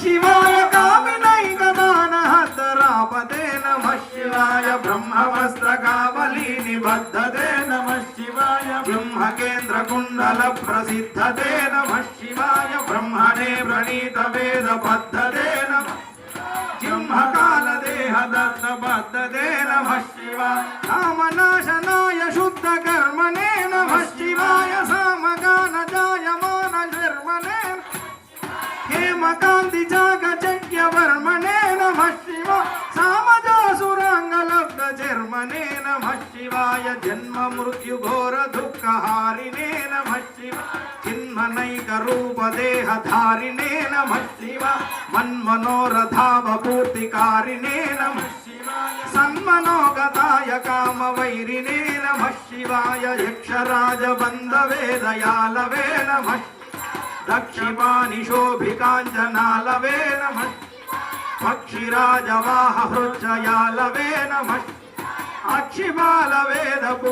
शिवाय कामिनैकदानहस्तरापते नमः शिवाय ब्रह्मवस्त्रकावली निबद्धते नमः शिवाय ब्रह्मकेन्द्रकुण्डलप्रसिद्धते नमः शिवाय ब्रह्मणे प्रणीतवेदपद्धते नमः जिह्मकालदेहदत्तबद्धते नमः शिवाय कामनाशनाय शुद्धकर्मणे नमः शिवाय सामगानजायमानशर्मणे हेमकान्तिजागजज्ञवर्मणे नमः शिवाय सामजासुराङ्गलब्धचर्मणे नमः शिवाय जन्ममृत्युघोरदुःखहारिणे नमः शिवाय चिन्मनैकरूपदेहधारिणे नमः शिवाय मन्मनोरथावपूर्तिकारिणे नमः शिवाय सन्मनोगताय कामवैरिणे नमः शिवाय यक्षराजबन्धवे दयालवे नमः दक्षिपानिशोभिकाञ्चनालवे नमः पक्षिराजवाहहृच्छयालवे नमः अक्षिबालवेदपू